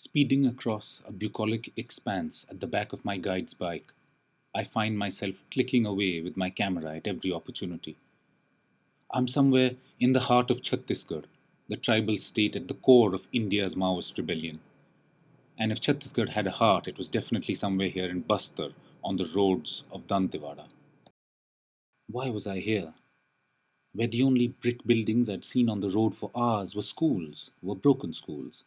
Speeding across a bucolic expanse at the back of my guide's bike, I find myself clicking away with my camera at every opportunity. I'm somewhere in the heart of Chhattisgarh, the tribal state at the core of India's Maoist rebellion. And if Chhattisgarh had a heart, it was definitely somewhere here in Bastar on the roads of Dantewada. Why was I here? Where the only brick buildings I'd seen on the road for hours were broken schools.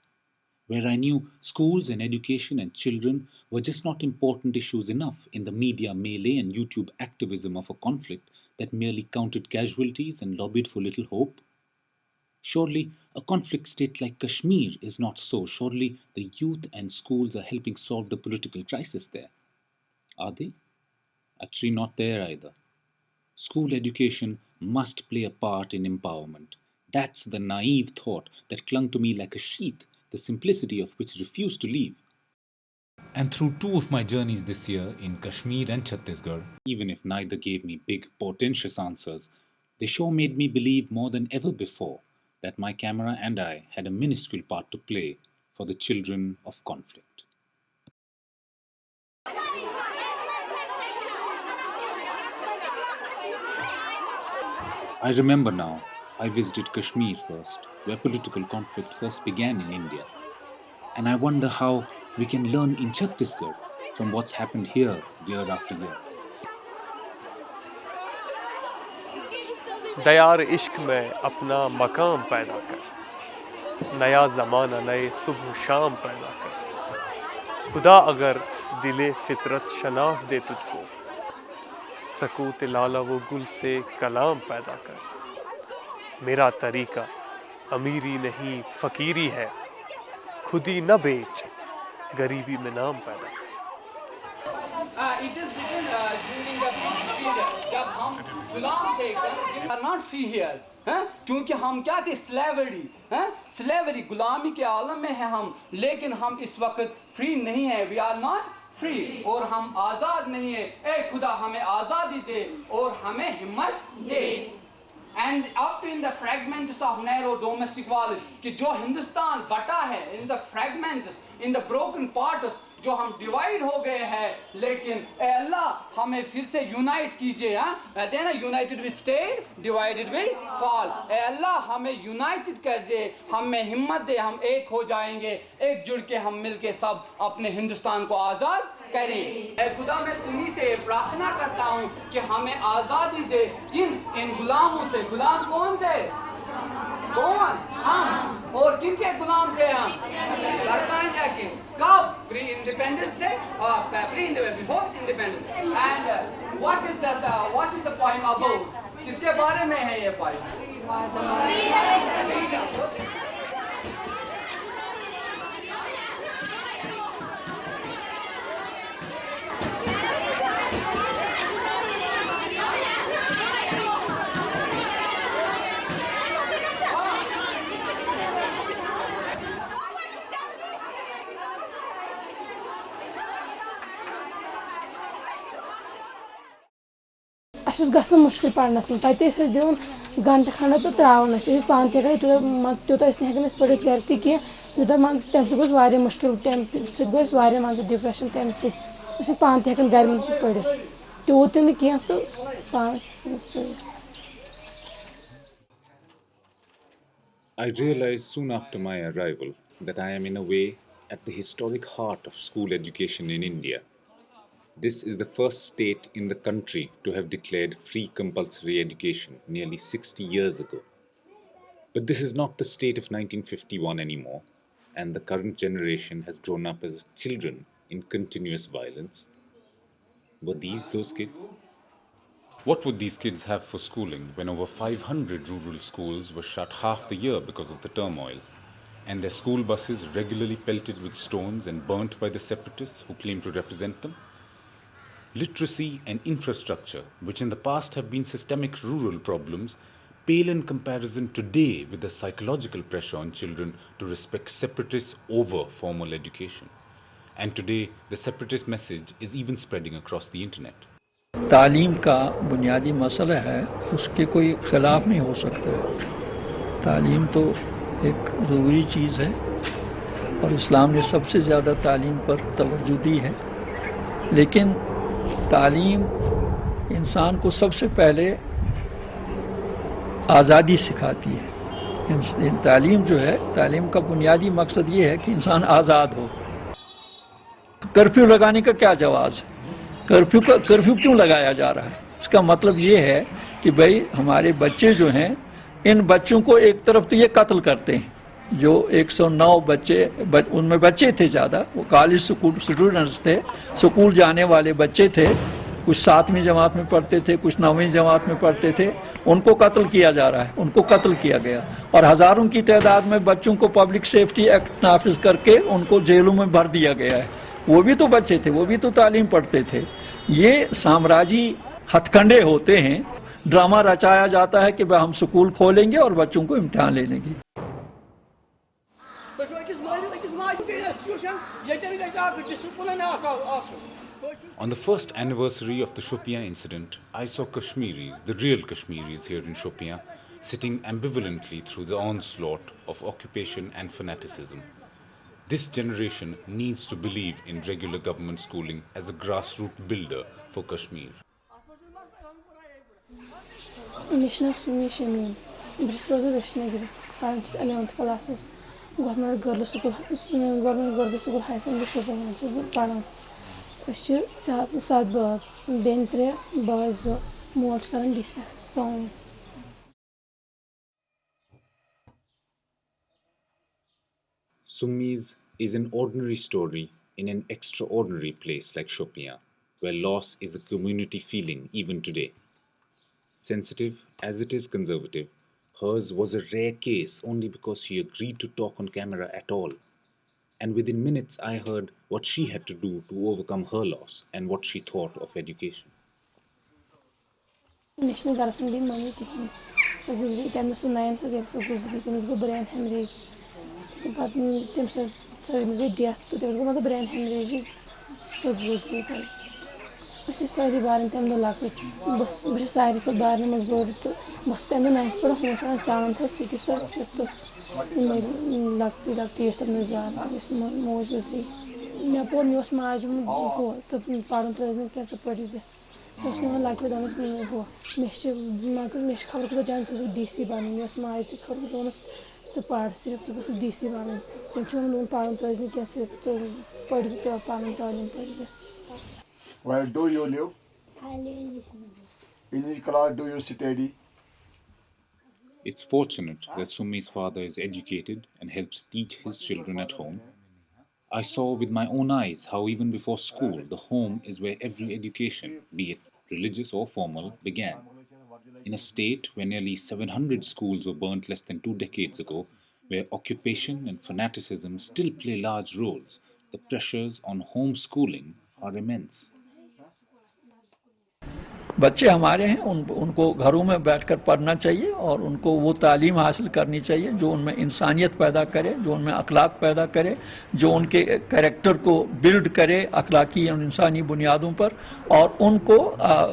Where I knew schools and education and children were just not important issues enough in the media melee and YouTube activism of a conflict that merely counted casualties and lobbied for little hope. Surely a conflict state like Kashmir is not so. Surely the youth and schools are helping solve the political crisis there. Are they? Actually, not there either. School education must play a part in empowerment. That's the naive thought that clung to me like a sheath, the simplicity of which refused to leave. And through two of my journeys this year in Kashmir and Chhattisgarh, even if neither gave me big, portentous answers, they sure made me believe more than ever before that my camera and I had a minuscule part to play for the children of conflict. I remember now, I visited Kashmir first, where political conflict first began in India. And I wonder how we can learn in Chhattisgarh from what's happened here year after year. Dayal इश्क में अपना मकाम पैदा कर, नया ज़माना नए सुबह शाम पैदा कर। खुदा अगर दिले फितरत शनास दे तुझको, सकूत लाला वो गुल से कलाम पैदा कर। मेरा तरीका अमीरी नहीं फ़कीरी है, खुदी न बेच गरीबी में नाम पैदा कर। It is written during the British period जब हम गुलाम थे we are not free here क्योंकि हम क्या थे स्लेवरी गुलामी के आलम में है हम लेकिन हम इस वक्त फ्री नहीं है we are not free और हम आज़ाद नहीं है ए खुदा हमें आज़ादी दे और हमें हिम्मत दे and up in the fragments of narrow domestic violence कि जो हिंदुस्तान बटा है in the fragments in the broken parts जो हम डिवाइड हो गए हैं लेकिन ए अल्लाह हमें फिर से यूनाइट कीजिए कहते हैं ना united we stand divided we fall ए अल्लाह हमें यूनाइटेड कर दे हमें हिम्मत दे हम एक हो जाएंगे एकजुट के हम मिलके सब अपने हिंदुस्तान को आज़ाद करें ए खुदा मैं तुम्ही से प्रार्थना करता हूँ कि हमें आज़ादी दे इन गुलामों से गुलाम कौन थे कौन हम और किन के गुलाम थे हम बताएं जाके कब प्री इंडिपेंडेंस से और pre before independence and what is the poem about किसके बारे में है ये पोएम अस गसान मुश्किल पढ़नस में तत दिन घंट खंड तो त्रावन पान तक तूत हेकान पढ़ गर तह यूत मन तम सह मुश्किल तम सह मन डिप्रेशन तम सह पान तक गर मन पढ़ तूत कह तो पानस I realized soon after my arrival that I am in a way at the historic heart of school education in India. This is the first state in the country to have declared free compulsory education nearly 60 years ago. But this is not the state of 1951 anymore, and the current generation has grown up as children in continuous violence. Were these those kids? What would these kids have for schooling when over 500 rural schools were shut half the year because of the turmoil, and their school buses regularly pelted with stones and burnt by the separatists who claim to represent them? Literacy and infrastructure, which in the past have been systemic rural problems, pale in comparison today with the psychological pressure on children to respect separatists over formal education. And today, the separatist message is even spreading across the internet. तालीम का बुनियादी मसला है उसके कोई ख़िलाफ़ नहीं हो सकता है। तालीम तो एक ज़रूरी चीज़ है और इस्लाम ने सबसे ज़्यादा तालीम पर तवज्जो दी है। लेकिन तालीम इंसान को सबसे पहले आज़ादी सिखाती है। तालीम जो है, तालीम का बुनियादी मकसद ये है कि इंसान आज़ाद हो। कर्फ्यू लगाने का क्या जवाब है? कर्फ्यू क्यों लगाया जा रहा है? इसका मतलब ये है कि भाई हमारे बच्चे जो हैं, इन बच्चों को एक तरफ तो ये कत्ल करते हैं, जो 109 बच्चे उनमें बच्चे थे ज़्यादा, वो कॉलेज स्टूडेंट्स थे, स्कूल जाने वाले बच्चे थे, कुछ 7वीं जमात में पढ़ते थे, कुछ 9वीं जमात में पढ़ते थे, उनको कत्ल किया जा रहा है, उनको कत्ल किया गया। और हज़ारों की तादाद में बच्चों को पब्लिक सेफ्टी एक्ट नाफिज करके उनको जेलों में भर दिया गया है। वो भी तो बच्चे थे, वो भी तो तालीम पढ़ते थे। ये साम्राज्य हथकंडे होते हैं। ड्रामा रचाया जाता है कि भाई हम स्कूल खोलेंगे और बच्चों को इम्तिहान ले लेंगे। On the first anniversary of the Shopian incident, I saw Kashmiris, the real Kashmiris here in Shopian, sitting ambivalently through the onslaught of occupation and fanaticism. This generation needs to believe in regular government schooling as a grassroots builder for Kashmir. Mishna Sumi Shamin, Bristol Vishnagiri, parents 11th classes, government girls school, government girls school high school, Shopian, which is Paran. Sad birds, Bentre, boys, Malt current disease. Summi's is an ordinary story in an extraordinary place like Shopian, where loss is a community feeling even today. Sensitive as it is conservative, hers was a rare case only because she agreed to talk on camera at all. And within minutes I heard what she had to do to overcome her loss and what she thought of education. National Garrison being money to him. So we tend to 9 has go brain hemorrhage. But them said death to their mother brain hemorrhage. So good people. She said the bar in them the luck. Bus beside the bar was bored to must stand the nights for a horse and sound has 6 stars in my luck taste of Nizwan. This most was the Napon was my go. It's a part of the cancer parties. So no like with honest me go. Mish cover the chances of DC banning was my cover bonus. It's a part strip to DC banning. The children part of the cancer to parties to a parent parties. Where do you live? I live In which class do you study? It's fortunate that Sumi's father is educated and helps teach his children at home. I saw with my own eyes how even before school, the home is where every education, be it religious or formal, began. In a state where nearly 700 schools were burnt less than 2 decades ago, where occupation and fanaticism still play large roles, the pressures on homeschooling are immense. बच्चे हमारे हैं, उनको घरों में बैठकर पढ़ना चाहिए और उनको वो तालीम हासिल करनी चाहिए जो उनमें इंसानियत पैदा करे, जो उनमें अखलाक पैदा करे, जो उनके कैरेक्टर को बिल्ड करे अखलाकी और इंसानी बुनियादों पर, और उनको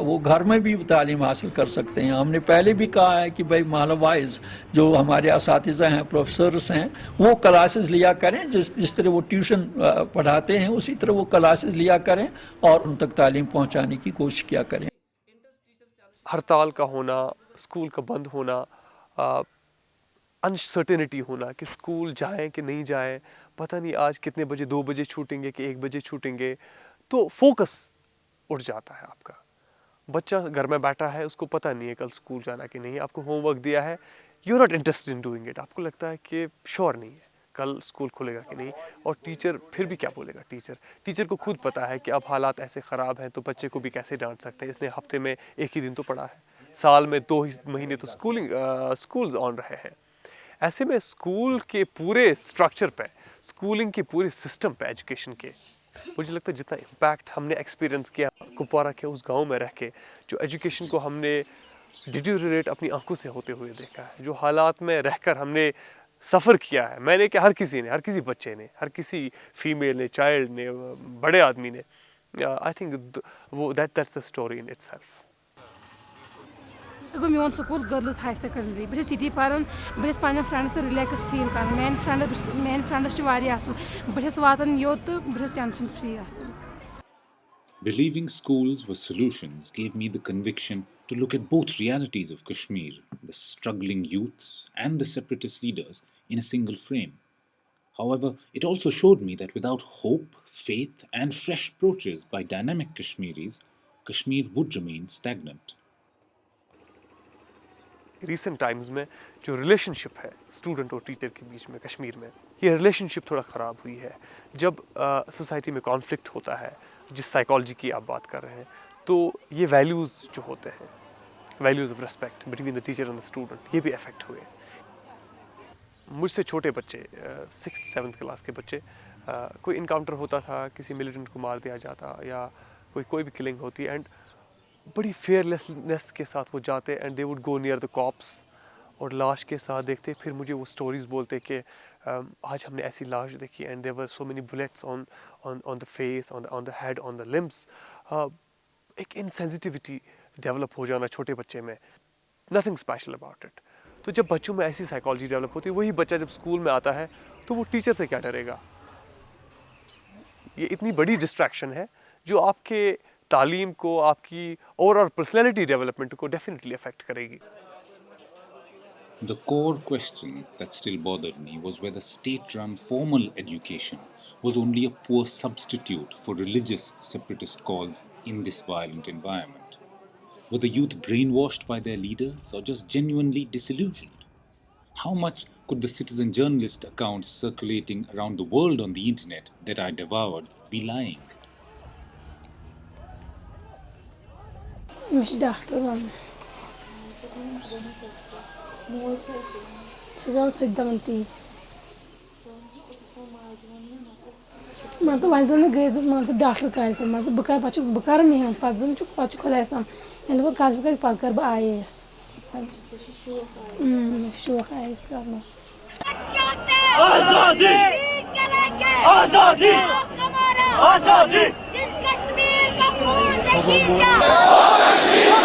वो घर में भी तालीम हासिल कर सकते हैं। हमने पहले भी कहा है कि भाई महल्ला वाइज जो हमारे असातिज़ा हैं, प्रोफेसर्स हैं, वो क्लासेस लिया करें, जिस तरह वो ट्यूशन पढ़ाते हैं उसी तरह वो क्लासेस लिया करें और उन तक तालीम पहुँचाने की कोशिश किया करें। हड़ताल का होना, स्कूल का बंद होना, अनसर्टेनिटी होना कि स्कूल जाएं कि नहीं जाएं, पता नहीं आज कितने बजे, 2 बजे छूटेंगे कि 1 बजे छूटेंगे, तो फोकस उठ जाता है आपका। बच्चा घर में बैठा है, उसको पता नहीं है कल स्कूल जाना कि नहीं, आपको होमवर्क दिया है, you are not interested in doing it, आपको लगता है कि श्योर नहीं है कल स्कूल खुलेगा कि नहीं, और टीचर फिर भी क्या बोलेगा। टीचर को खुद पता है कि अब हालात ऐसे ख़राब हैं तो बच्चे को भी कैसे डांट सकते हैं, इसने हफ्ते में 1 ही दिन तो पढ़ा है, साल में 2 महीने तो स्कूल्स ऑन रहे हैं। ऐसे में स्कूल के पूरे स्ट्रक्चर पे, स्कूलिंग के पूरे सिस्टम पे, एजुकेशन के, मुझे लगता है जितना इम्पैक्ट हमने एक्सपीरियंस किया कुपवारा के उस गाँव में रह के, जो एजुकेशन को हमने डिटेरियोरेट अपनी आंखों से होते हुए देखा है, जो हालात में रहकर हमने सफ़र किया है, मैंने क्या हर किसी ने, हर किसी बच्चे ने, हर किसी फीमेल ने, चाइल्ड ने, बड़े आदमी ने, आई थिंक वो that's a story in itself. गो मोन स्कूल गर्ल्स हाई सेकेंडरी बस ये पान बस पे फ्रेंड से रिलैक्स फील कर मेन फ्रेंड्स असल बस वातान योत तो बस टेंशन फ्री आसान Believing schools were solutions gave me the conviction to look at both realities of Kashmir, the struggling youths and the separatist leaders, in a single frame. However, it also showed me that without hope, faith, and fresh approaches by dynamic Kashmiris, Kashmir would remain stagnant. Recent times में जो relationship है student और teacher के बीच में कश्मीर में, ये relationship थोड़ा ख़राब हुई है। जब सोसाइटी में कॉन्फ्लिक्ट होता है, जिस साइकोलॉजी की आप बात कर रहे हैं, तो ये वैल्यूज़ जो होते हैं, values of respect between the teacher and the student, ये भी अफेक्ट हुए। मुझसे छोटे बच्चे, 6th-7th क्लास के बच्चे, कोई इनकाउंटर होता था, किसी मिलिटेंट को मार दिया जाता या कोई भी किलिंग होती, एंड बड़ी फेयरलेसनेस के साथ वो जाते and they would go near the cops और लाश के साथ देखते। फिर मुझे वो स्टोरीज़ बोलते कि आज हमने ऐसी लाश देखी and there were so many bullets on the face, on the head, on the limbs. एक इनसेंसिटिविटी डेवलप हो जाना छोटे बच्चे में, नथिंग स्पेशल अबाउट इट। तो जब बच्चों में ऐसी साइकोलॉजी डेवलप होती है, वही बच्चा जब स्कूल में आता है तो वो टीचर से क्या डरेगा। ये इतनी बड़ी डिस्ट्रैक्शन है जो आपके तालीम को, आपकी ओवरऑल पर्सनैलिटी डेवलपमेंट को डेफिनेटली अफेक्ट करेगी। The core question that still bothered me was whether state-run formal education was only a poor substitute for religious separatist cause in this violent environment. Were the youth brainwashed by their leaders or just genuinely disillusioned? How much could the citizen journalist accounts circulating around the world on the internet that I devoured be lying? Mich doctor wan Sizal siddamanti man to wanzan gais man to doctor kaal pe man to bakar mehan padzan chu pachu khalasam ele bot kaal pe pakar ba IAS शौक है इसका अपना आजादी आजादी आजादी जिस कश्मीर का खून से शीत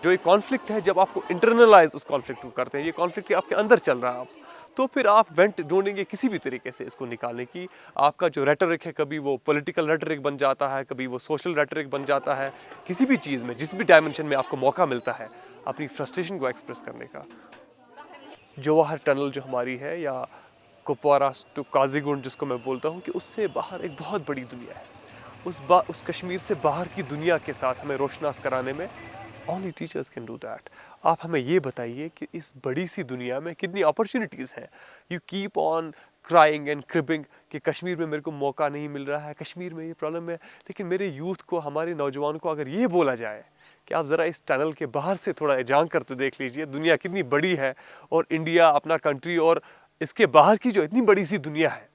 जो एक कॉन्फ्लिक्ट है, जब आपको इंटरनलाइज उस कॉन्फ्लिक्ट को करते हैं, ये कॉन्फ्लिक्ट आपके अंदर चल रहा है, तो फिर आप वेंट ढूंढेंगे किसी भी तरीके से इसको निकालने की। आपका जो रेटरिक है, कभी वो पॉलिटिकल रेटरिक बन जाता है, कभी वो सोशल रेटरिक बन जाता है। किसी भी चीज़ में, जिस भी डायमेंशन में आपको मौका मिलता है अपनी फ्रस्ट्रेशन को एक्सप्रेस करने का। जवाहर टनल जो हमारी है, या कुपवारा टू काजीगुंड जिसको मैं बोलता हूँ, कि उससे बाहर एक बहुत बड़ी दुनिया है। उस कश्मीर से बाहर की दुनिया के साथ हमें रोशनास कराने में only teachers can do that. आप हमें ये बताइए कि इस बड़ी सी दुनिया में कितनी अपॉर्चुनिटीज़ हैं। You keep on crying and cribbing कि कश्मीर में मेरे को मौका नहीं मिल रहा है, कश्मीर में ये प्रॉब्लम है। लेकिन मेरे यूथ को, हमारे नौजवान को अगर ये बोला जाए कि आप ज़रा इस टनल के बाहर से थोड़ा झांक कर तो देख लीजिए, दुनिया कितनी बड़ी है, और इंडिया अपना कंट्री और इसके बाहर की जो इतनी बड़ी सी दुनिया है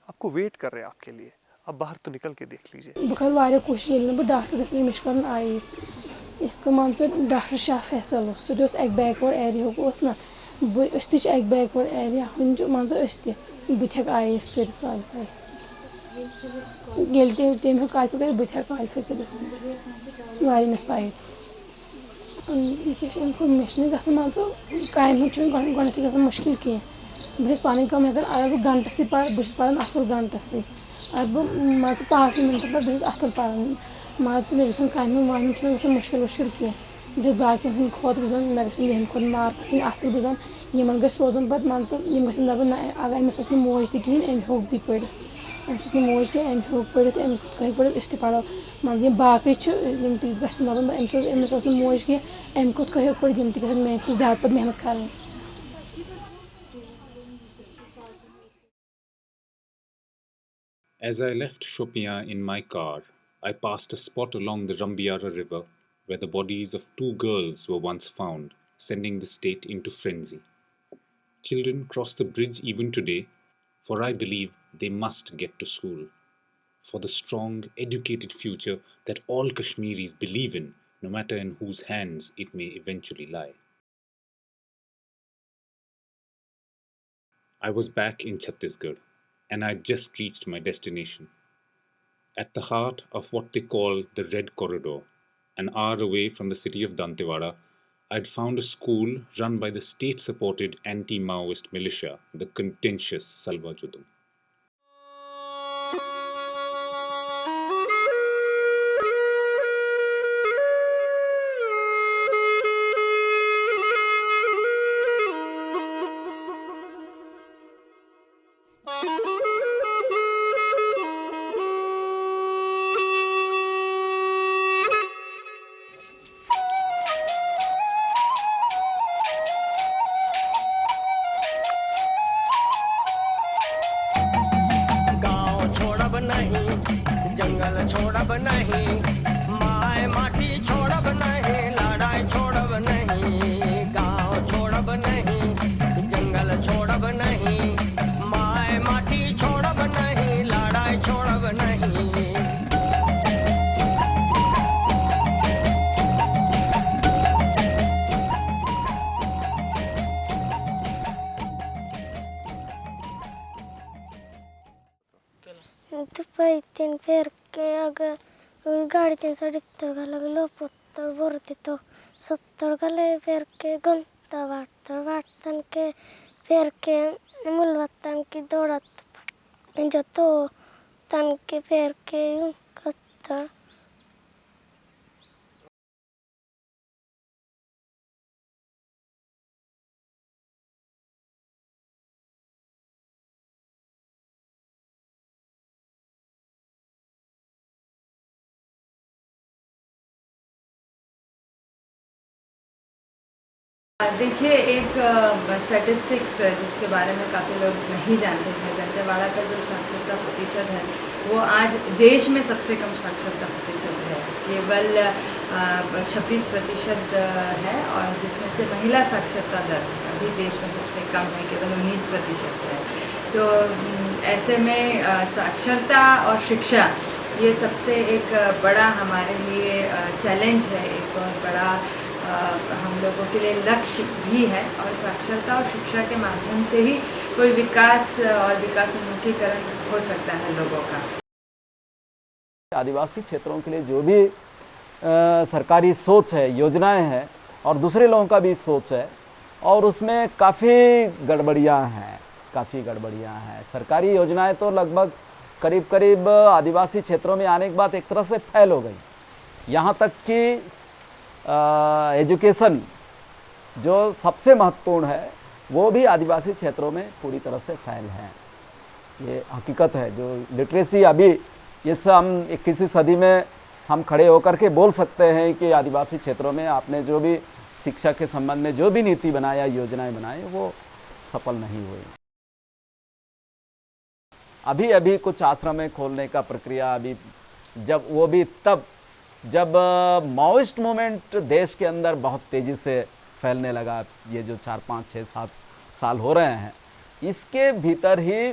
आपको वेट कर रहे हैं आपके लिए, आप बाहर तो निकल के देख लीजिए। बकर वारिया कोशिश ये बह डॉक्टर गस मिश कर आईएएस इसको मान डॉक्टर शाह फैसल सह एक बैकवर्ड एरिया ना बह बैकवर्ड एरिया वन मान बह IAS कर क्वालिफाई ये तम क्वालिफाई कर बह क्वालिफाई कर वारिया इंस्पायर्ड मे मान काम गोथी ग मुश्किल कह बस पानी कम हेकान अगर बह गंटस से पढ़ बस पढ़ान असल गंटस से अगर बह मान 5 मिनट पे बस असल पढ़ान मान मे काम वन मे मुश्किल वुश्किल कह बस बाकिन खुद मे गहन खुद मार्क्स असल बह इन रोजन पे मान दपान अगर अमिस मोज तहन अम हेक भी पढ़ अमिस मोज कह अम हेक पढ़ अम कह पढ़ अस पढ़ो मान बाकी दपान अमिस मोज कह अम कुत कह पढ़ यम तक मे ज्यादा पे मेहनत कर। As I left Shopian in my car, I passed a spot along the Rambiara river where the bodies of 2 girls were once found, sending the state into frenzy. Children cross the bridge even today, for I believe they must get to school, for the strong, educated future that all Kashmiris believe in, no matter in whose hands it may eventually lie. I was back in Chhattisgarh, and I'd just reached my destination. At the heart of what they call the Red Corridor, an hour away from the city of Dantewada, I'd found a school run by the state-supported anti-Maoist militia, the contentious Salwa Judum. जंगल छोड़ब नहीं, my माटी छोड़ब नहीं, लड़ाई छोड़ब नहीं, गांव छोड़ब नहीं, जंगल छोड़ब नहीं, माय माटी छोड़ब नहीं, लड़ाई छोड़ब नहीं। तो पैतीन फेर के अगर गाड़ी 3 सड़क तड़का लगलो पत्थर भरती तो 70 गले फेर के गंता वाटतन के फेर के मुलवतन की दौड़त जो तो तन के फेर के कत्ता देखिए, एक स्टैटिस्टिक्स जिसके बारे में काफ़ी लोग नहीं जानते हैं, दंतेवाड़ा का जो साक्षरता प्रतिशत है वो आज देश में सबसे कम साक्षरता प्रतिशत है, केवल 26% है, और जिसमें से महिला साक्षरता दर अभी देश में सबसे कम है, केवल 19% है। तो ऐसे में साक्षरता और शिक्षा ये सबसे एक बड़ा हमारे लिए चैलेंज है, एक बहुत बड़ा हम लोगों के लिए लक्ष्य भी है, और साक्षरता और शिक्षा के माध्यम से ही कोई विकास और विकासोन्मुखीकरण हो सकता है लोगों का। आदिवासी क्षेत्रों के लिए जो भी सरकारी सोच है, योजनाएं हैं, और दूसरे लोगों का भी सोच है, और उसमें काफ़ी गड़बड़ियां हैं। सरकारी योजनाएं तो लगभग करीब आदिवासी क्षेत्रों में आने के बाद एक तरह से फेल हो गई। यहाँ तक कि एजुकेशन जो सबसे महत्वपूर्ण है वो भी आदिवासी क्षेत्रों में पूरी तरह से फेल है। ये हकीकत है। जो लिटरेसी अभी इस हम 21वीं सदी में हम खड़े होकर के बोल सकते हैं कि आदिवासी क्षेत्रों में आपने जो भी शिक्षा के संबंध में जो भी नीति बनाया, योजनाएं बनाई, वो सफल नहीं हुई। अभी कुछ आश्रम खोलने का प्रक्रिया अभी जब माओइस्ट मूवमेंट देश के अंदर बहुत तेज़ी से फैलने लगा, ये जो 4, 5, 6, 7 साल हो रहे हैं, इसके भीतर ही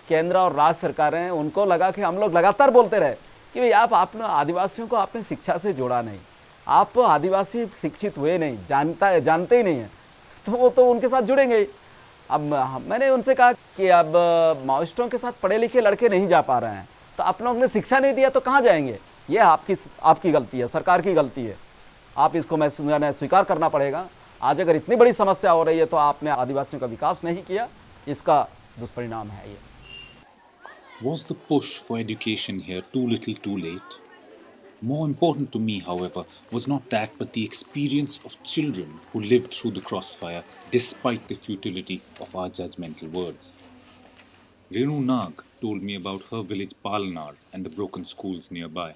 केंद्र और राज्य सरकारें, उनको लगा कि हम लोग लगातार बोलते रहे कि भाई आप आदिवासियों को आपने शिक्षा से जोड़ा नहीं, आप आदिवासी शिक्षित हुए नहीं, जानते ही नहीं हैं, तो वो तो उनके साथ जुड़ेंगे ही। अब मैंने उनसे कहा कि अब माओइस्टों के साथ पढ़े लिखे लड़के नहीं जा पा रहे हैं, तो आप लोगों ने शिक्षा नहीं दिया तो कहाँ जाएंगे? ये आपकी गलती है, सरकार की गलती है। आप इसको मैं स्वीकार करना पड़ेगा। आज अगर इतनी बड़ी समस्या हो रही है तो आपने आदिवासियों का विकास नहीं किया, इसका दुष्परिणाम है ये। Was the push for education here too little too late? More important to me, however, was not that but the experience of children who lived through the crossfire despite the futility of our judgmental words. Renu Nag told me about her village Palnar and the broken schools nearby.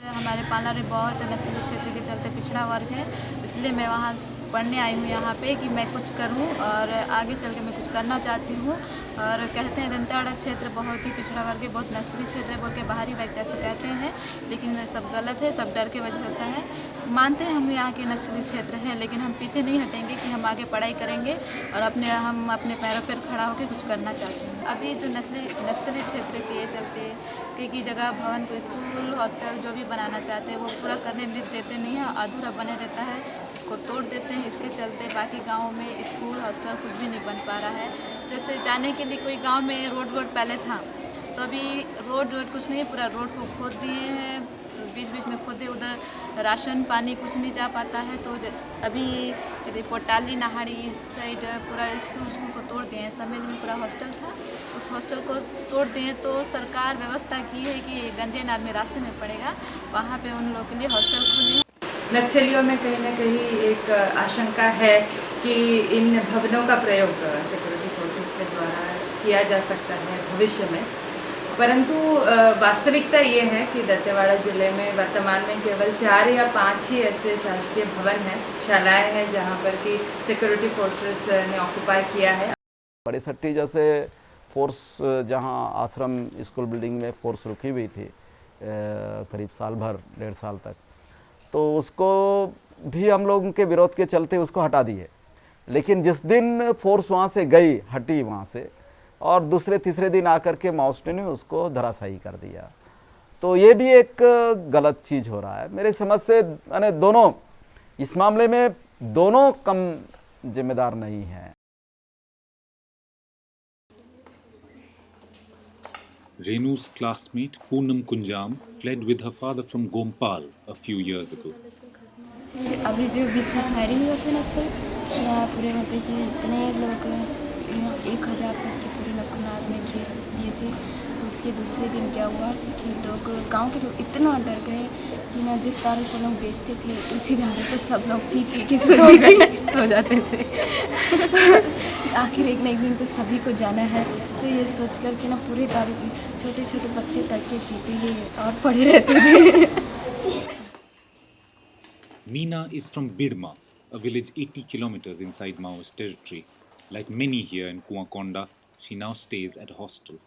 हमारे पालनार में बहुत नस्ली क्षेत्र के चलते पिछड़ा वर्ग है, इसलिए मैं वहाँ पढ़ने आई हूँ यहाँ पे कि मैं कुछ करूँ और आगे चल के मैं कुछ करना चाहती हूँ। और कहते हैं दंतेवाड़ा क्षेत्र बहुत ही पिछड़ा वर्ग है, बहुत नक्सली क्षेत्र है बोल के बाहरी व्यक्ति ऐसे कहते हैं, लेकिन सब गलत है, सब डर के वजह से है। मानते हैं हम यहाँ के नक्सली क्षेत्र है, लेकिन हम पीछे नहीं हटेंगे कि हम आगे पढ़ाई करेंगे और हम अपने पैरों पर खड़ा होकर कुछ करना चाहते हैं। अभी जो नक्सली क्षेत्र के चलते कई जगह भवन को स्कूल हॉस्टल जो भी बनाना चाहते हैं वो पूरा करने देते नहीं है, अधूरा बने रहता है, उसको तोड़ देते हैं। इसके चलते बाकी गाँव में स्कूल हॉस्टल कुछ भी नहीं बन पा रहा है। जैसे जाने के लिए कोई गांव में रोड पहले था, तो अभी रोड कुछ नहीं है, पूरा रोड को खोद दिए हैं, बीच में खोदे, उधर राशन पानी कुछ नहीं जा पाता है। तो अभी पोटाली नहाड़ी इस साइड पूरा स्कूल को तोड़ दिए हैं। समेल में पूरा हॉस्टल था, उस हॉस्टल को तोड़ दिए। तो सरकार व्यवस्था की है कि गंजे नार में रास्ते में पड़ेगा, वहाँ पे उन लोगों के लिए हॉस्टल खुले। नक्सलियों में कहीं ना कहीं एक आशंका है कि इन भवनों का प्रयोग सिक्योरिटी फोर्सेस के द्वारा किया जा सकता है भविष्य में, परंतु वास्तविकता ये है कि दंतेवाड़ा ज़िले में वर्तमान में केवल 4 या 5 ही ऐसे शासकीय भवन हैं, शालाएं हैं जहां पर कि सिक्योरिटी फोर्सेस ने ऑक्युपाई किया है। बड़ी सट्टी जैसे फोर्स जहां आश्रम स्कूल बिल्डिंग में फोर्स रुकी हुई थी करीब साल भर 1.5 साल तक, तो उसको भी हम लोगों के विरोध के चलते उसको हटा दिए। लेकिन जिस दिन फोर्स वहाँ से गई, हटी वहाँ से, और दूसरे तीसरे दिन आकर के माओवादियों ने उसको धराशायी कर दिया। तो ये भी एक गलत चीज़ हो रहा है मेरे समझ से। यानी दोनों इस मामले में दोनों कम जिम्मेदार नहीं हैं। Renu's classmate Poonam Kunjam fled with her father from Gompal a few years ago. अभी जो बीच में फायरिंग हुआ था ना सर, यहाँ पूरे मतलब कि इतने लोग 1000 तक के पूरे लखनऊ में घेर दिए थे। तो उसके दूसरे दिन क्या हुआ कि लोग गांव के लोग इतना डर गए कि ना जिस दारू को लोग बेचते थे उसी दारू को सब लोग पी के सो जाते थे। आखिर एक न एक दिन तो सभी को जाना है, तो ये सोच कर कि ना पूरे दारू छोटे छोटे बच्चे तक के पीते ही और पड़े रहते थे। Meena is from Bidma, a village 80 kilometers inside Maoist territory. Like many here in Kuakonda, she now stays at a hostel.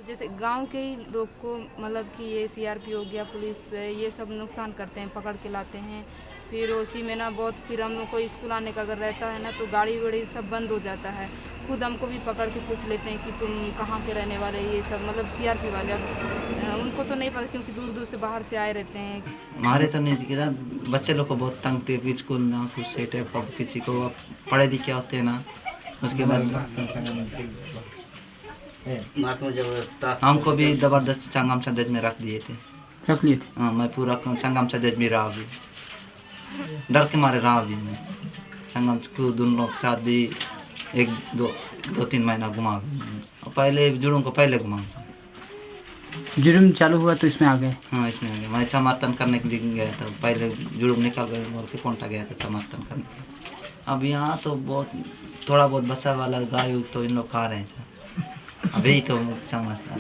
जैसे गांव के ही लोग को मतलब कि ये सीआरपी हो गया, पुलिस, ये सब नुकसान करते हैं, पकड़ के लाते हैं। फिर उसी में ना बहुत, फिर हम लोग को स्कूल आने का अगर रहता है ना तो गाड़ी वाड़ी सब बंद हो जाता है। खुद हमको भी पकड़ के पूछ लेते हैं कि तुम कहाँ के रहने वाले, ये सब मतलब सीआरपी वाले। अब उनको तो नहीं पता क्योंकि दूर दूर से बाहर से आए रहते हैं। हमारे तो नहीं दिखे, बच्चे लोग को बहुत तंग थे, स्कूल ना कुछ से टाइप का, किसी को पढ़े लिखे होते हैं ना, उसके बाद हमको भी ज़बरदस्त संगम सदज में रख दिए थे। रख लिए? हाँ, मैं पूरा संगम सदज में रहा भी, डर के मारे रहा भी। मैं संगम को दोनों लोग साथ भी 1-2-3 महीना घुमा भी। पहले जुड़ों को पहले घुमा, जुर्म चालू हुआ तो इसमें आ गए। हाँ, इसमें आ गए। मैं समर्थन करने के लिए गया था, पहले जुर्म निकल गए और के कौनटा गया था समर्थन करने के लिए। अब यहाँ तो बहुत थोड़ा बहुत बच्चा वाला गाय तो इन लोग खा रहे हैं अभी तो समझता है।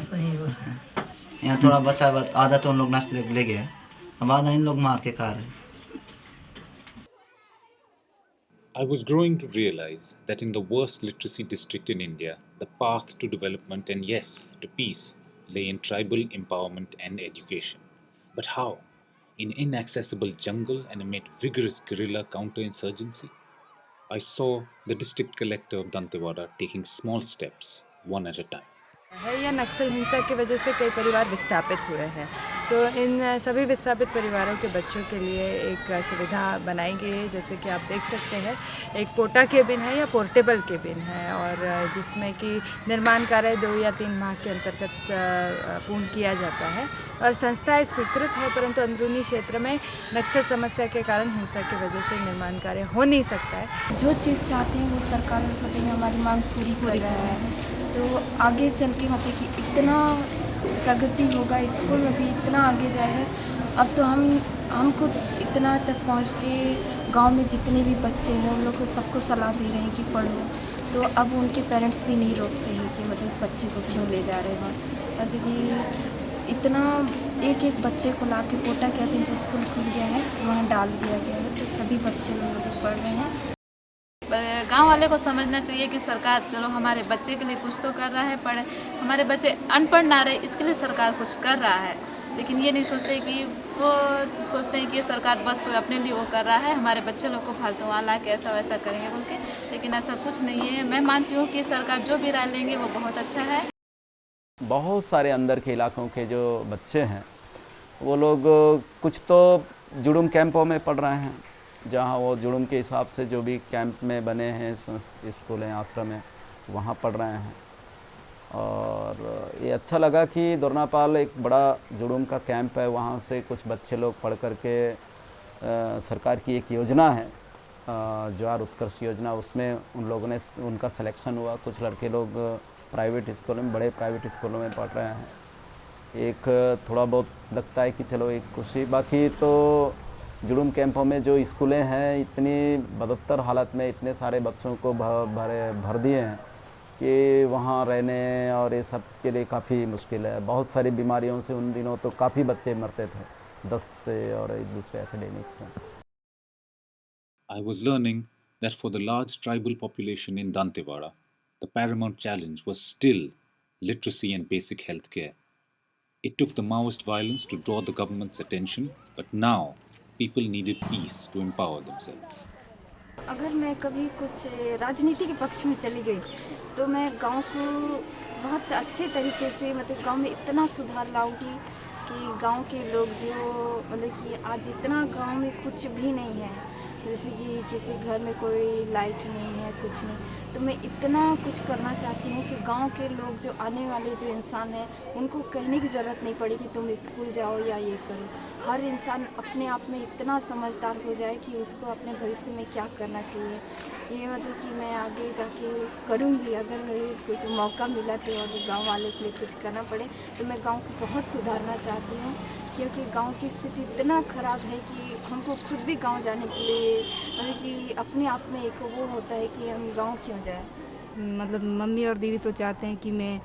यहाँ थोड़ा बच्चा आधा तो उन लोग नष्ट ले गया, अब आधा इन लोग मार के खा रहे हैं। I was growing to realize that in the worst literacy district in India, the path to development and yes, to peace lay in tribal empowerment and education. But how? In inaccessible jungle and amid vigorous guerrilla counterinsurgency? I saw the district collector of Dantewada taking small steps, one at a time. है या नक्सल हिंसा की वजह से कई परिवार विस्थापित हुए हैं, तो इन सभी विस्थापित परिवारों के बच्चों के लिए एक सुविधा बनाई गई है। जैसे कि आप देख सकते हैं, एक पोटा केबिन है या पोर्टेबल केबिन है, और जिसमें कि निर्माण कार्य 2 या 3 माह के अंतर्गत पूर्ण किया जाता है। और संस्था स्वीकृत है, परंतु अंदरूनी क्षेत्र में नक्सल समस्या के कारण हिंसा की वजह से निर्माण कार्य हो नहीं सकता है। जो चीज़ चाहते हैं वो सरकार में हमारी मांग पूरी कर रहा है, तो आगे चल के मतलब कि इतना प्रगति होगा, स्कूल में भी इतना आगे जाएगा। अब तो हमको इतना तक पहुँच के गांव में जितने भी बच्चे हैं उन लोग को सबको सलाह दे रहे हैं कि पढ़ो, तो अब उनके पेरेंट्स भी नहीं रोकते हैं कि मतलब बच्चे को क्यों ले जा रहे हैं। और यदि इतना एक बच्चे को ला के पोटा केबिन स्कूल खुल गया है, वहाँ डाल दिया गया है, तो सभी बच्चे लोग पढ़ रहे हैं। गांव वाले को समझना चाहिए कि सरकार चलो हमारे बच्चे के लिए कुछ तो कर रहा है, पढ़े हमारे बच्चे अनपढ़ ना रहे इसके लिए सरकार कुछ कर रहा है, लेकिन ये नहीं सोचते कि वो सोचते हैं कि ये सरकार बस तो अपने लिए वो कर रहा है, हमारे बच्चे लोग को फालतू वहाँ ला के ऐसा वैसा करेंगे बोल के, लेकिन ऐसा कुछ नहीं है। मैं मानती हूँ कि सरकार जो भी राय लेंगे वो बहुत अच्छा है। बहुत सारे अंदर के इलाकों के जो बच्चे हैं वो लोग कुछ तो जुड़ुम कैंपों में पढ़ रहे हैं, जहाँ वो जुड़ुम के हिसाब से जो भी कैंप में बने हैं स्कूल हैं आश्रम हैं वहाँ पढ़ रहे हैं। और ये अच्छा लगा कि दोरनापाल एक बड़ा जुड़ुम का कैंप है, वहाँ से कुछ बच्चे लोग पढ़ करके सरकार की एक योजना है ज्वार उत्कर्ष योजना, उसमें उन लोगों ने उनका सिलेक्शन हुआ। कुछ लड़के लोग प्राइवेट स्कूलों में, बड़े प्राइवेट स्कूलों में पढ़ रहे हैं। एक थोड़ा बहुत लगता है कि चलो एक खुशी, बाकी तो जुड़ुम कैंपों में जो स्कूलें हैं इतनी बदतर हालत में इतने सारे बच्चों को भर दिए हैं कि वहाँ रहने और ये सब के लिए काफ़ी मुश्किल है। बहुत सारी बीमारियों से उन दिनों तो काफ़ी बच्चे मरते थे, दस्त से और एक दूसरे एपिडेमिक से। I was learning that for the large tribal population in Dantewada, the paramount challenge was still literacy and basic health care. It took the Maoist violence to draw the government's attention, but now people needed peace to empower themselves. अगर मैं कभी कुछ राजनीति के पक्ष में चली गई तो मैं गांव को बहुत अच्छे तरीके से, मतलब गांव में इतना सुधार लाऊंगी कि गांव के लोग जो मतलब कि आज इतना गांव में कुछ भी नहीं है, जैसे कि किसी घर में कोई लाइट नहीं है, कुछ नहीं, तो मैं इतना कुछ करना चाहती हूँ कि गांव के लोग जो आने वाले जो इंसान हैं उनको कहने की ज़रूरत नहीं पड़ेगी तुम स्कूल जाओ या ये करो। हर इंसान अपने आप में इतना समझदार हो जाए कि उसको अपने भविष्य में क्या करना चाहिए। ये मतलब कि मैं आगे जाके करूँगी, अगर मेरे कुछ मौका मिला तो अगर गाँव वाले के लिए कुछ करना पड़े तो मैं गाँव को बहुत सुधारना चाहती हूँ, क्योंकि गांव की स्थिति इतना ख़राब है कि हमको खुद भी गांव जाने के लिए मतलब कि अपने आप में एक वो होता है कि हम गांव क्यों जाएं। मतलब मम्मी और दीदी तो चाहते हैं कि मैं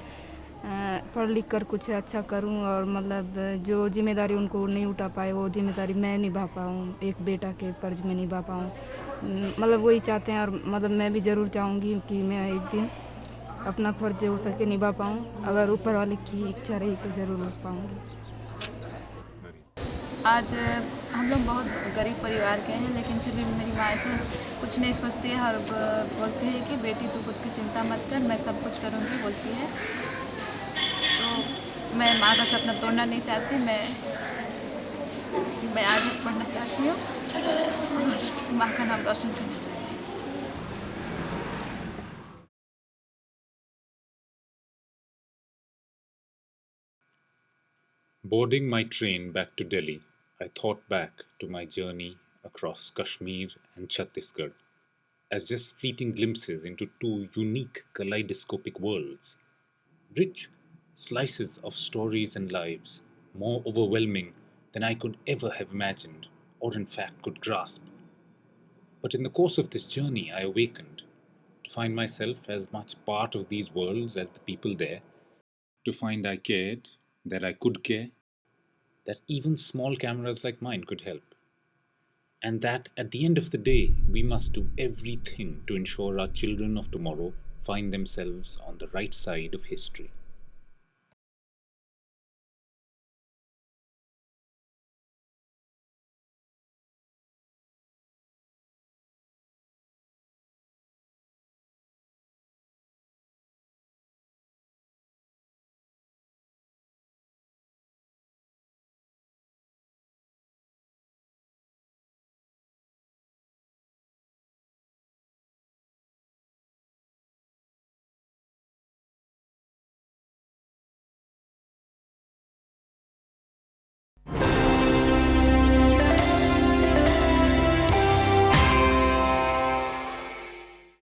पढ़ लिख कर कुछ अच्छा करूं और मतलब जो जिम्मेदारी उनको नहीं उठा पाए वो जिम्मेदारी मैं निभा पाऊं, एक बेटा के फर्ज में निभा पाऊं, मतलब वही चाहते हैं। और मतलब मैं भी ज़रूर चाहूँगी कि मैं एक दिन अपना फर्ज हो सके निभा पाऊँ, अगर ऊपर वाले की इच्छा रही तो ज़रूर उठ पाऊँगी। आज हम लोग बहुत गरीब परिवार के हैं, लेकिन फिर भी मेरी माँ ऐसे कुछ नहीं सोचती है और बोलती है कि बेटी तू कुछ की चिंता मत कर, मैं सब कुछ करूँगी बोलती है। तो मैं माँ का सपना तोड़ना नहीं चाहती, मैं आगे पढ़ना चाहती हूँ और माँ का नाम रोशन करना चाहती हूँ। Boarding my train back to Delhi, I thought back to my journey across Kashmir and Chhattisgarh as just fleeting glimpses into two unique kaleidoscopic worlds, rich slices of stories and lives, more overwhelming than I could ever have imagined or in fact could grasp. But in the course of this journey, I awakened to find myself as much part of these worlds as the people there, to find I cared, that I could care, that even small cameras like mine could help, and that at the end of the day, we must do everything to ensure our children of tomorrow find themselves on the right side of history.